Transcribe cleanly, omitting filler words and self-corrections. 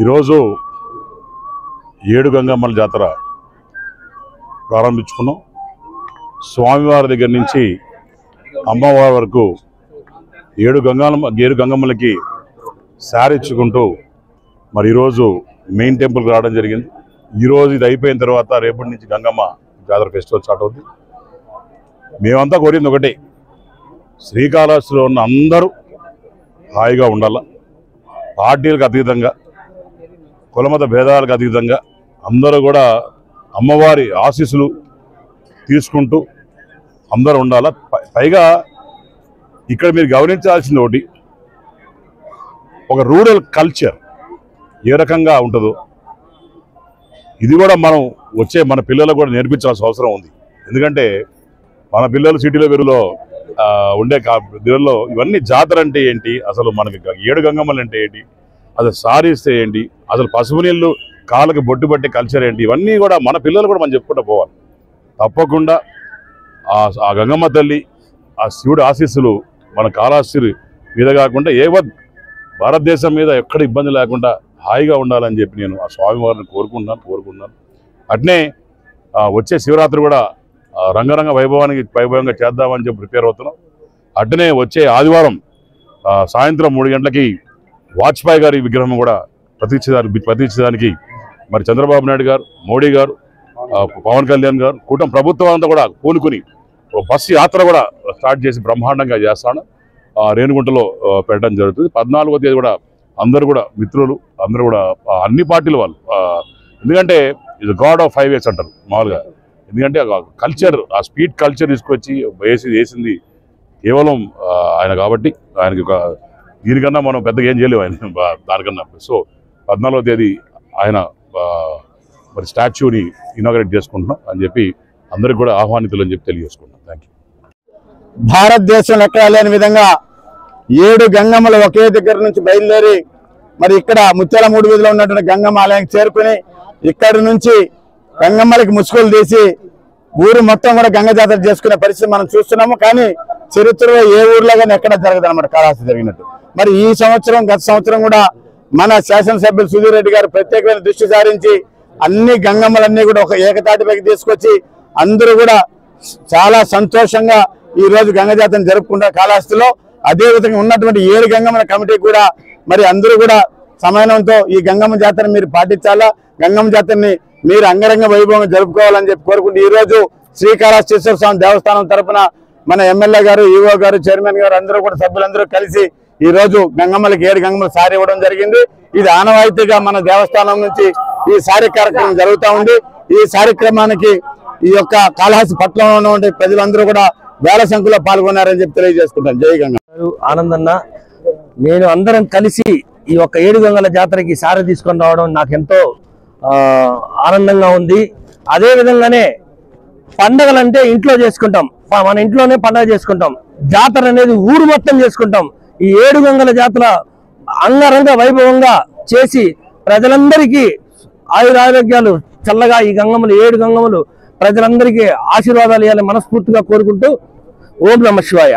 ఈరోజు ఏడు గంగమ్మల జాతర ప్రారంభించుకున్నాం. స్వామివారి దగ్గర నుంచి అమ్మవారి వరకు ఏడు గంగమ్మలకి శారీ ఇచ్చుకుంటూ మరి ఈరోజు మెయిన్ టెంపుల్కి రావడం జరిగింది. ఈరోజు ఇది అయిపోయిన తర్వాత రేపటి నుంచి గంగమ్మ జాతర ఫెస్టివల్ స్టార్ట్ అవుతుంది. మేమంతా కోరింది ఒకటే, శ్రీకాళహస్తిలో ఉన్న అందరూ హాయిగా ఉండాల. పార్టీలకు అతీతంగా, కులమత భేదాలకు అతీతంగా అందరూ కూడా అమ్మవారి ఆశీస్సులు తీసుకుంటూ అందరూ ఉండాల. పైగా ఇక్కడ మీరు గమనించాల్సింది ఒకటి, ఒక రూరల్ కల్చర్ ఏ రకంగా ఉంటుందో ఇది కూడా మనం మన పిల్లలకు కూడా నేర్పించాల్సిన అవసరం ఉంది. ఎందుకంటే మన పిల్లలు సిటీలో వెరులో ఉండే దీనిలో ఇవన్నీ జాతర అంటే ఏంటి, అసలు మనకి 7 గంగమ్మలు అంటే ఏంటి, అసలు సారిస్తే ఏంటి, అసలు పసుపు నీళ్ళు కాళ్ళకి బొట్టు పట్టే కల్చర్ ఏంటి, ఇవన్నీ కూడా మన పిల్లలు కూడా మనం చెప్పుకుంటూ పోవాలి. తప్పకుండా ఆ గంగమ్మ తల్లి ఆ శివుడి ఆశీస్సులు మన కాళహస్తి మీద కాకుండా భారతదేశం మీద ఎక్కడ ఇబ్బంది లేకుండా హాయిగా ఉండాలని చెప్పి నేను ఆ స్వామివారిని కోరుకుంటున్నాను. అట్నే వచ్చే శివరాత్రి కూడా రంగరంగ వైభవంగా చేద్దామని చెప్పి ప్రిపేర్ అవుతున్నాం. అట్నే వచ్చే ఆదివారం సాయంత్రం 3 గంటలకి వాజ్పేయి గారి విగ్రహం కూడా ప్రతిష్ఠించడానికి మరి చంద్రబాబు నాయుడు గారు, మోడీ గారు, పవన్ కళ్యాణ్ గారు, కూటమి ప్రభుత్వం అంతా కూడా పూనుకుని బస్సు యాత్ర కూడా స్టార్ట్ చేసి బ్రహ్మాండంగా చేస్తాను. రేణిగుంటలో పెట్టడం జరుగుతుంది. 14వ తేదీ కూడా అందరూ కూడా మిత్రులు అందరూ కూడా అన్ని పార్టీల వాళ్ళు, ఎందుకంటే ఇది గాడ్ ఆఫ్ హైవేస్ అంటారు మామూలుగా. ఎందుకంటే కల్చర్, ఆ స్పీడ్ కల్చర్ తీసుకొచ్చి వేసింది కేవలం ఆయన కాబట్టి ఆయనకి దీనికన్నా మనం పెద్దగా ఏం చేయలేము ఆయన దానికన్నా. సో 14వ తేదీ ఆయన మరి స్టాచ్యూని ఇనాగరేట్ చేసుకుంటున్నాం అని చెప్పి అందరికి కూడా ఆహ్వానితులు అని చెప్పి తెలియజేసుకుంటున్నాం. Thank you. భారతదేశంలో ఎక్కడా లేని విధంగా 7 గంగమ్మలు ఒకే దగ్గర నుంచి బయలుదేరి మరి ఇక్కడ ముత్యాల 3 వీధిలో ఉన్నటువంటి గంగమ్మ ఆలయానికి చేరుకుని ఇక్కడి నుంచి గంగమ్మలకి ముసుగులు తీసి ఊరు మొత్తం కూడా గంగ జాతర చేసుకునే పరిస్థితి మనం చూస్తున్నాము. కానీ చరిత్రలో ఏ ఊర్లో కానీ ఎక్కడ జరగదు అన్నమాట కాళహస్తి జరిగినట్టు. మరి ఈ సంవత్సరం గత సంవత్సరం కూడా మన శాసనసభ్యులు సుధీర్ రెడ్డి గారు ప్రత్యేకమైన దృష్టి సారించి అన్ని గంగమ్మలన్నీ కూడా ఒక ఏకతాటిపైకి తీసుకొచ్చి అందరూ కూడా చాలా సంతోషంగా ఈ రోజు గంగ జాతరను జరుపుకుంటారు కాళహస్తిలో. అదే విధంగా ఉన్నటువంటి 7 గంగమ్మల కమిటీ కూడా మరి అందరూ కూడా సమన్వయంతో ఈ గంగమ్మ జాతర మీరు పాటించాలా, గంగమ్మ జాతరని మీరు అంగరంగ వైభవంగా జరుపుకోవాలని చెప్పి కోరుకుంటూ ఈ రోజు శ్రీకాళహస్తీశ్వర స్వామి దేవస్థానం తరఫున మన ఎమ్మెల్యే గారు, ఈవో గారు, చైర్మన్ గారు అందరూ కూడా సభ్యులందరూ కలిసి ఈ రోజు గంగమ్మలకి 7 గంగమ్మలు సారి ఇవ్వడం జరిగింది. ఇది ఆనవాయితీగా మన దేవస్థానం నుంచి ఈ సారి కార్యక్రమం జరుగుతూ ఉంది. ఈ కార్యక్రమానికి ఈ యొక్క కాళహస్తి పట్టణంలో ఉండే ప్రజలందరూ కూడా వేల సంఖ్యలో పాల్గొన్నారని చెప్పి తెలియజేసుకుంటాను. జై గంగ. ఆనందన్న, నేను అందరం కలిసి ఈ యొక్క 7 గంగల జాతరకి సారి తీసుకొని రావడం నాకు ఎంతో ఆనందంగా ఉంది. అదే విధంగానే పండగలంటే ఇంట్లో చేసుకుంటాం, మన ఇంట్లోనే పండగ చేసుకుంటాం. జాతర అనేది ఊరు మొత్తం చేసుకుంటాం. ఈ 7 గంగల జాతర అంగరంగ వైభవంగా చేసి ప్రజలందరికీ ఆయురారోగ్యాలు చల్లగా ఈ గంగమ్మలు 7 గంగమ్మలు ప్రజలందరికీ ఆశీర్వాదాలు ఇవ్వాలని మనస్ఫూర్తిగా కోరుకుంటూ ఓం నమః శివాయ.